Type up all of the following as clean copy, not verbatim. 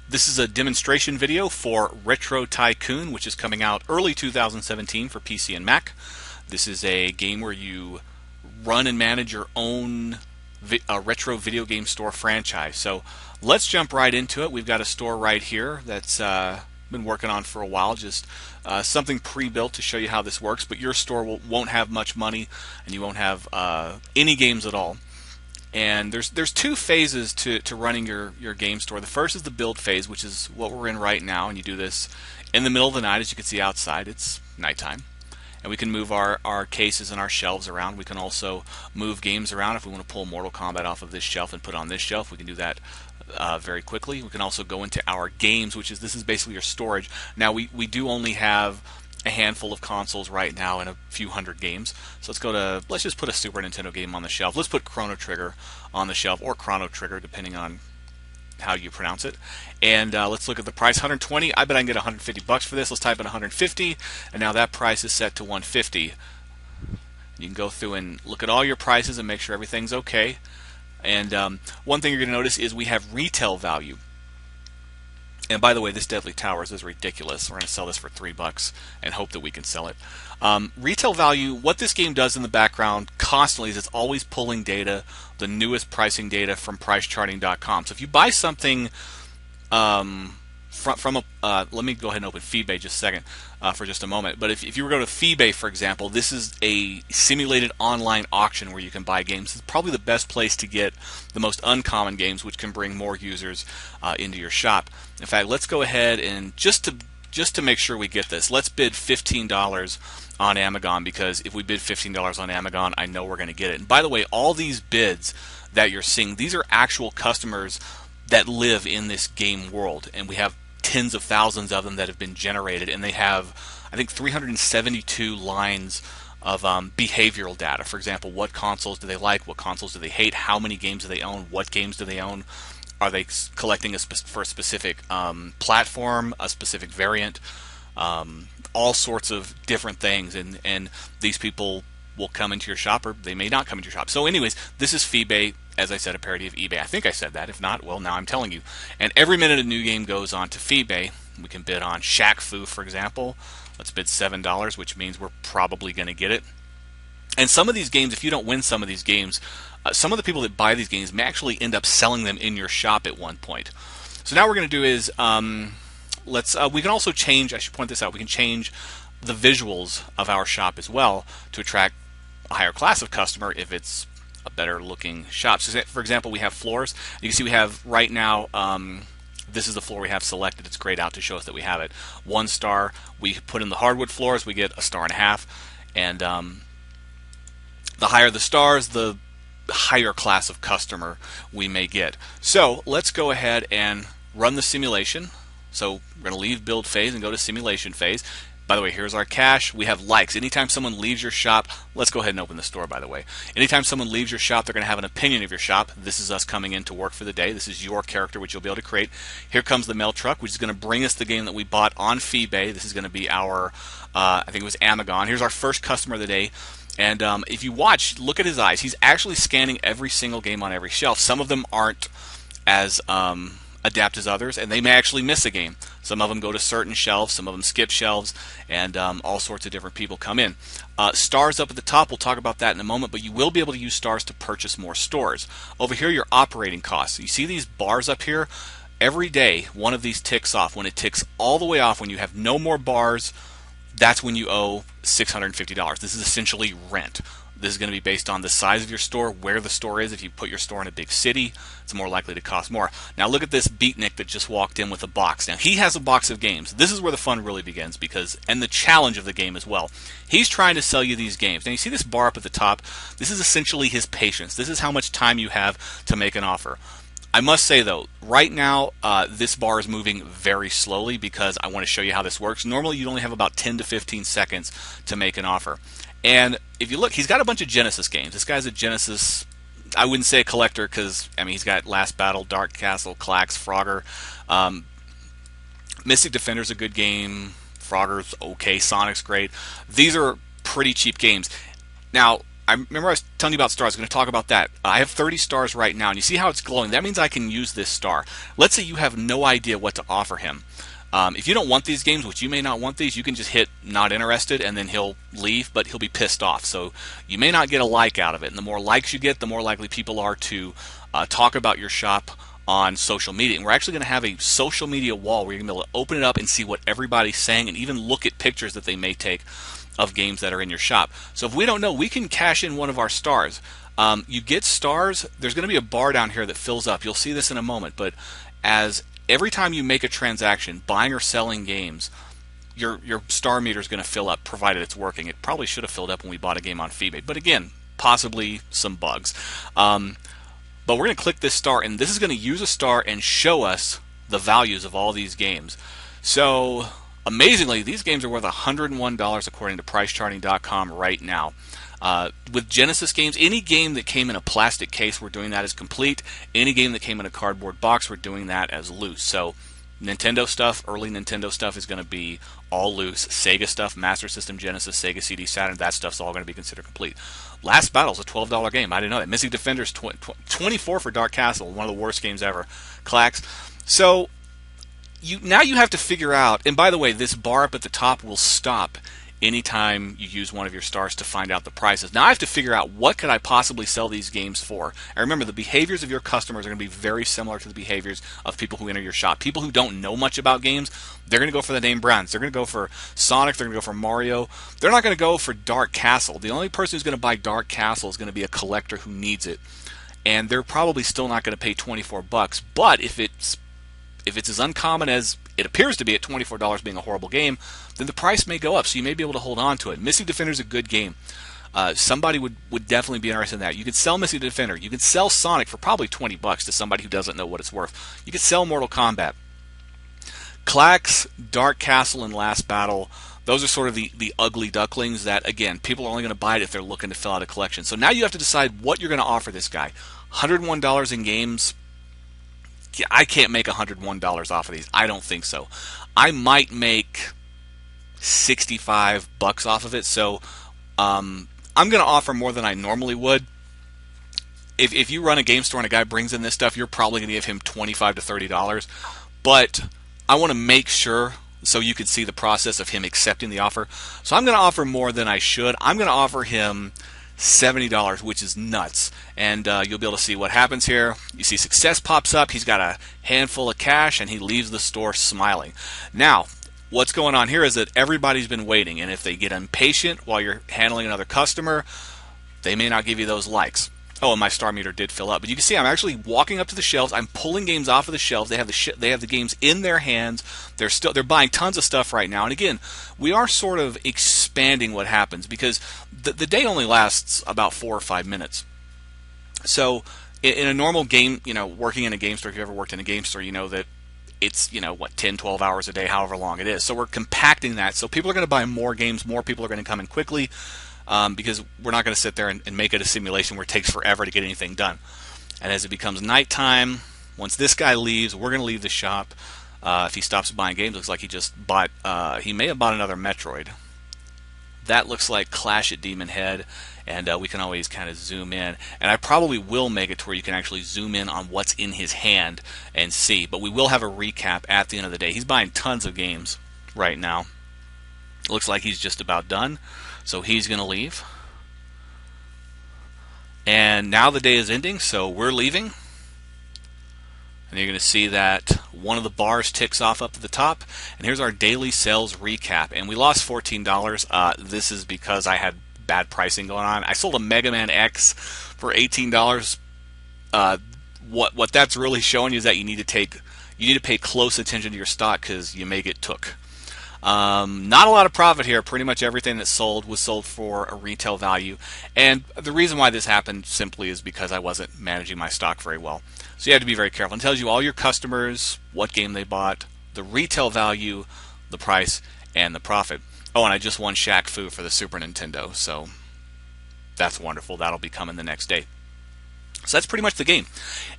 This is a demonstration video for Retro Tycoon, which is coming out early 2017 for PC and Mac. This is a game where you run and manage your own retro video game store franchise. So let's jump right into it. We've got a store right here that's been working on for a while, just something pre-built to show you how this works, but your store won't have much money and you won't have any games at all. And there's two phases to running your game store. The first is the build phase, which is what we're in right now, and you do this in the middle of the night. As you can see outside, it's nighttime. And we can move our cases and our shelves around. We can also move games around. If we want to pull Mortal Kombat off of this shelf and put it on this shelf, we can do that very quickly. We can also go into our games, which is this is basically your storage. Now we do only have a handful of consoles right now and a few hundred games. So let's just put a Super Nintendo game on the shelf. Let's put Chrono Trigger on the shelf, or Chrono Trigger, depending on how you pronounce it. And let's look at the price. 120. I bet I can get 150 bucks for this. Let's type in 150, and now that price is set to 150. You can go through and look at all your prices and make sure everything's okay. And one thing you're going to notice is we have retail value. And by the way, this Deadly Towers is ridiculous. We're going to sell this for $3 and hope that we can sell it. Retail value, what this game does in the background constantly is it's always pulling data, the newest pricing data from pricecharting.com. So if you buy something from a, let me go ahead and open FeeBay just a second for just a moment. But if you were to go to FeeBay, for example, this is a simulated online auction where you can buy games. It's probably the best place to get the most uncommon games, which can bring more users into your shop. In fact, let's go ahead and just to make sure we get this, let's bid $15 on Amazon, because if we bid $15 on Amazon, I know we're going to get it. And by the way, all these bids that you're seeing, these are actual customers that live in this game world, and we have tens of thousands of them that have been generated, and they have, I think, 372 lines of behavioral data. For example, what consoles do they like? What consoles do they hate? How many games do they own? What games do they own? Are they collecting for a specific platform, a specific variant? All sorts of different things, and these people will come into your shop, or they may not come into your shop. So anyways, this is FeeBay, as I said, a parody of eBay. I think I said that. If not, well, now I'm telling you. And every minute a new game goes on to FeeBay, we can bid on Shaq Fu, for example. Let's bid $7, which means we're probably going to get it. And some of these games, if you don't win some of these games, some of the people that buy these games may actually end up selling them in your shop at one point. So now what we're going to do is we can also change, I should point this out, we can change the visuals of our shop as well to attract a higher class of customer if it's a better looking shop. So for example, we have floors. You can see we have right now, this is the floor we have selected. It's grayed out to show us that we have it. 1 star. We put in the hardwood floors, we get 1.5 stars. And the higher the stars, the higher class of customer we may get. So let's go ahead and run the simulation. So we're going to leave build phase and go to simulation phase. By the way, here's our cache. We have likes. Anytime someone leaves your shop, let's go ahead and open the store, by the way. Anytime someone leaves your shop, they're going to have an opinion of your shop. This is us coming in to work for the day. This is your character, which you'll be able to create. Here comes the mail truck, which is going to bring us the game that we bought on FeeBay. This is going to be our, I think it was Amazon. Here's our first customer of the day. And if you watch, look at his eyes. He's actually scanning every single game on every shelf. Some of them aren't as adapt as others, and they may actually miss a game. Some of them go to certain shelves, some of them skip shelves, and all sorts of different people come in. Stars up at the top, we'll talk about that in a moment, but you will be able to use stars to purchase more stores. Over here, your operating costs. You see these bars up here? Every day, one of these ticks off. When it ticks all the way off, when you have no more bars, that's when you owe $650. This is essentially rent. This is going to be based on the size of your store, where the store is. If you put your store in a big city, it's more likely to cost more. Now look at this beatnik that just walked in with a box. Now he has a box of games. This is where the fun really begins, and the challenge of the game as well. He's trying to sell you these games. Now you see this bar up at the top? This is essentially his patience. This is how much time you have to make an offer. I must say though, right now this bar is moving very slowly because I want to show you how this works. Normally you only have about 10 to 15 seconds to make an offer. And if you look, he's got a bunch of Genesis games. This guy's a Genesis, I wouldn't say a collector because, I mean, he's got Last Battle, Dark Castle, Clax, Frogger. Mystic Defender's a good game. Frogger's okay. Sonic's great. These are pretty cheap games. Now, I remember I was telling you about stars. I'm going to talk about that. I have 30 stars right now, and you see how it's glowing. That means I can use this star. Let's say you have no idea what to offer him. If you don't want these games, which you may not want these, you can just hit not interested, and then he'll leave, but he'll be pissed off. So you may not get a like out of it. And the more likes you get, the more likely people are to talk about your shop on social media. And we're actually going to have a social media wall where you're going to be able to open it up and see what everybody's saying, and even look at pictures that they may take of games that are in your shop. So if we don't know, we can cash in one of our stars. You get stars, there's going to be a bar down here that fills up. You'll see this in a moment, but as every time you make a transaction, buying or selling games, your star meter is going to fill up, provided it's working. It probably should have filled up when we bought a game on FeeBay, but again, possibly some bugs. But we're going to click this star, and this is going to use a star and show us the values of all these games. So amazingly, these games are worth $101 according to PriceCharting.com right now. With Genesis games, any game that came in a plastic case, we're doing that as complete. Any game that came in a cardboard box, we're doing that as loose. So Nintendo stuff, early Nintendo stuff is going to be all loose. Sega stuff, Master System, Genesis, Sega CD, Saturn, that stuff's all going to be considered complete. Last Battle's a $12 game. I didn't know that. Mystic Defenders, 24 for Dark Castle, one of the worst games ever. Clacks. So now you have to figure out, and by the way, this bar up at the top will stop anytime you use one of your stars to find out the prices. Now I have to figure out what could I possibly sell these games for. And remember, the behaviors of your customers are going to be very similar to the behaviors of people who enter your shop. People who don't know much about games, they're going to go for the name brands. They're going to go for Sonic, they're going to go for Mario. They're not going to go for Dark Castle. The only person who's going to buy Dark Castle is going to be a collector who needs it. And they're probably still not going to pay $24. But if it's as uncommon as it appears to be at $24 being a horrible game, then the price may go up, so you may be able to hold on to it. Mystic Defender is a good game. Somebody would definitely be interested in that. You could sell Mystic Defender. You could sell Sonic for probably $20 to somebody who doesn't know what it's worth. You could sell Mortal Kombat. Clacks, Dark Castle, and Last Battle, those are sort of the ugly ducklings that, again, people are only going to buy it if they're looking to fill out a collection. So now you have to decide what you're going to offer this guy. $101 in games, I can't make $101 off of these. I don't think so. I might make $65 off of it. So I'm going to offer more than I normally would. If you run a game store and a guy brings in this stuff, you're probably going to give him $25 to $30. But I want to make sure so you can see the process of him accepting the offer. So I'm going to offer more than I should. I'm going to offer him $70, which is nuts. And you'll be able to see what happens here. You see success pops up. He's got a handful of cash, and he leaves the store smiling. Now, what's going on here is that everybody's been waiting, and if they get impatient while you're handling another customer, they may not give you those likes. Oh, and my star meter did fill up. But you can see I'm actually walking up to the shelves. I'm pulling games off of the shelves. They have the games in their hands. They're buying tons of stuff right now. And again, we are sort of expanding what happens because the day only lasts about 4 or 5 minutes. So in a normal game, working in a game store, if you've ever worked in a game store, you know that it's 10, 12 hours a day, however long it is. So we're compacting that. So people are going to buy more games. More people are going to come in quickly. Because we're not going to sit there and make it a simulation where it takes forever to get anything done. And as it becomes nighttime, once this guy leaves, we're going to leave the shop. If he stops buying games, looks like he just bought, he may have bought another Metroid. That looks like Clash at Demon Head, and we can always kind of zoom in. And I probably will make it to where you can actually zoom in on what's in his hand and see. But we will have a recap at the end of the day. He's buying tons of games right now. Looks like he's just about done. So he's going to leave. And now the day is ending, so we're leaving. And you're going to see that one of the bars ticks off up at the top. And here's our daily sales recap. And we lost $14. This is because I had bad pricing going on. I sold a Mega Man X for $18. What that's really showing you is that you need to pay close attention to your stock because you may get took. Not a lot of profit here. Pretty much everything that sold was sold for a retail value. And the reason why this happened simply is because I wasn't managing my stock very well. So you have to be very careful. It tells you all your customers, what game they bought, the retail value, the price, and the profit. Oh, and I just won Shaq Fu for the Super Nintendo. So that's wonderful. That'll be coming the next day. So that's pretty much the game.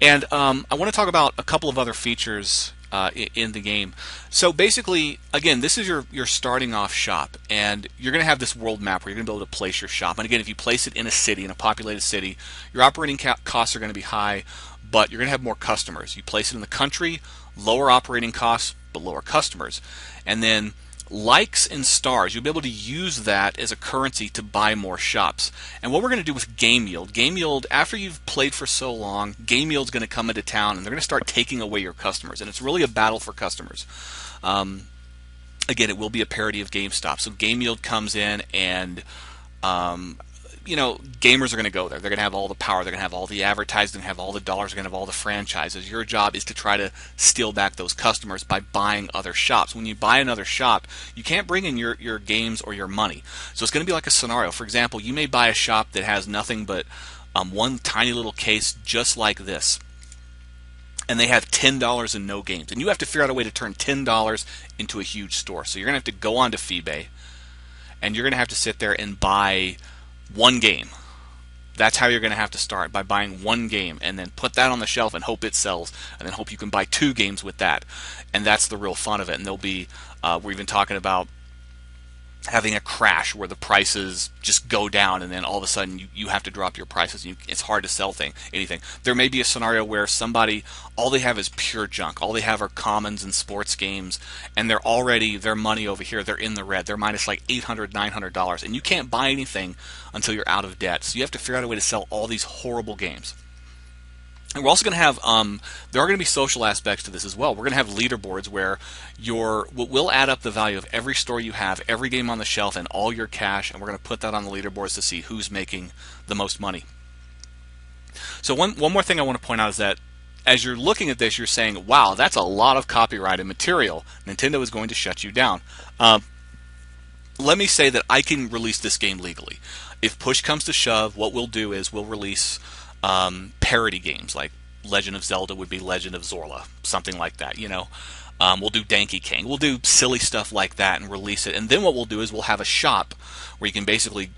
And I want to talk about a couple of other features in the game. So basically, again, this is your starting off shop, and you're going to have this world map where you're going to be able to place your shop. And again, if you place it in a city, in a populated city, your operating costs are going to be high, but you're going to have more customers. You place it in the country, lower operating costs, but lower customers. And then likes and stars, you'll be able to use that as a currency to buy more shops. And what we're going to do with game yield, after you've played for so long, game yield's going to come into town, and they're going to start taking away your customers. And it's really a battle for customers. Again, it will be a parody of GameStop. So game yield comes in, and gamers are going to go there. They're going to have all the power. They're going to have all the advertising. They're going to have all the dollars. They're going to have all the franchises. Your job is to try to steal back those customers by buying other shops. When you buy another shop, you can't bring in your games or your money. So it's going to be like a scenario. For example, you may buy a shop that has nothing but one tiny little case just like this, and they have $10 and no games. And you have to figure out a way to turn $10 into a huge store. So you're going to have to go onto FeeBay, and you're going to have to sit there and buy one game. That's how you're going to have to start, by buying one game and then put that on the shelf and hope it sells, and then hope you can buy 2 games with that. And that's the real fun of it. And there'll be, we're even talking about having a crash where the prices just go down, and then all of a sudden you have to drop your prices. It's hard to sell anything. There may be a scenario where somebody, all they have is pure junk. All they have are commons and sports games, and they're already, their money over here, they're in the red. They're minus like $800, $900, and you can't buy anything until you're out of debt. So you have to figure out a way to sell all these horrible games. And we're also going to have, there are going to be social aspects to this as well. We're going to have leaderboards where we'll add up the value of every store you have, every game on the shelf, and all your cash, and we're going to put that on the leaderboards to see who's making the most money. So one more thing I want to point out is that as you're looking at this, you're saying, wow, that's a lot of copyrighted material. Nintendo is going to shut you down. Let me say that I can release this game legally. If push comes to shove, what we'll do is we'll release parody games, like Legend of Zelda would be Legend of Zorla, something like that, We'll do Donkey Kong. We'll do silly stuff like that and release it. And then what we'll do is we'll have a shop where you can basically,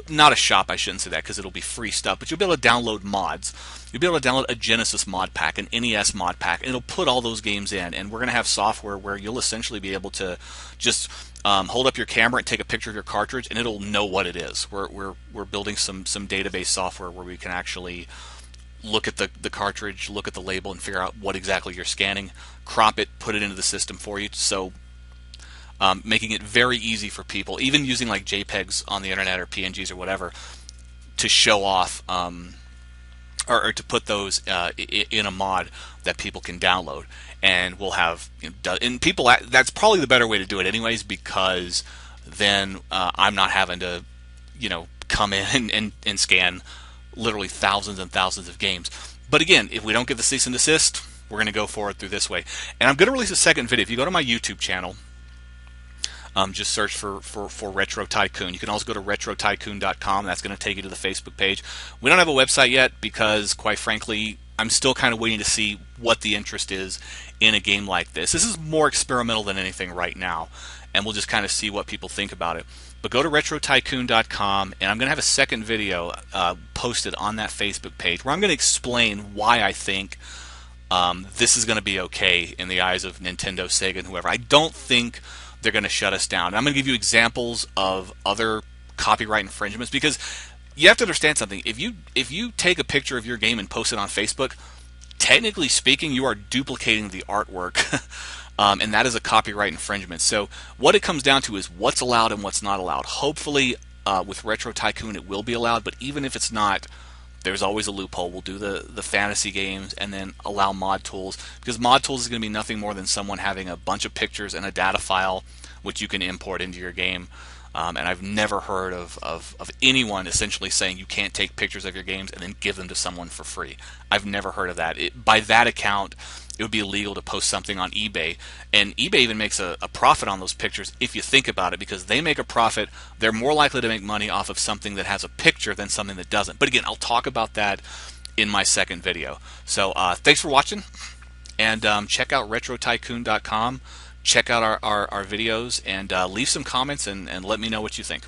not a shop, I shouldn't say that because it'll be free stuff, but you'll be able to download mods. You'll be able to download a Genesis mod pack, an NES mod pack, and it'll put all those games in. And we're going to have software where you'll essentially be able to just hold up your camera and take a picture of your cartridge, and it'll know what it is. We're building some database software where we can actually look at the cartridge, look at the label, and figure out what exactly you're scanning, crop it, put it into the system for you. So making it very easy for people, even using like JPEGs on the internet or PNGs or whatever, to show off or to put those in a mod that people can download. And we'll have, and people, that's probably the better way to do it anyways, because then I'm not having to, come in and scan literally thousands and thousands of games. But again, if we don't get the cease and desist, we're going to go forward through this way. And I'm going to release a second video. If you go to my YouTube channel, just search for Retro Tycoon. You can also go to retrotycoon.com. That's going to take you to the Facebook page. We don't have a website yet because, quite frankly, I'm still kind of waiting to see what the interest is in a game like this. This is more experimental than anything right now, and we'll just kind of see what people think about it. But go to retrotycoon.com, and I'm going to have a second video posted on that Facebook page where I'm going to explain why I think this is going to be okay in the eyes of Nintendo, Sega, and whoever. I don't think they're going to shut us down. And I'm going to give you examples of other copyright infringements, because you have to understand something. If you take a picture of your game and post it on Facebook, technically speaking, you are duplicating the artwork. And that is a copyright infringement. So what it comes down to is what's allowed and what's not allowed. Hopefully, with Retro Tycoon, it will be allowed. But even if it's not, there's always a loophole. We'll do the fantasy games and then allow mod tools, because mod tools is going to be nothing more than someone having a bunch of pictures and a data file which you can import into your game. And I've never heard of anyone essentially saying you can't take pictures of your games and then give them to someone for free. I've never heard of that. By that account, it would be illegal to post something on eBay. And eBay even makes a profit on those pictures if you think about it, because they make a profit. They're more likely to make money off of something that has a picture than something that doesn't. But again, I'll talk about that in my second video. So thanks for watching, and check out retrotycoon.com. Check out our videos, and leave some comments and let me know what you think.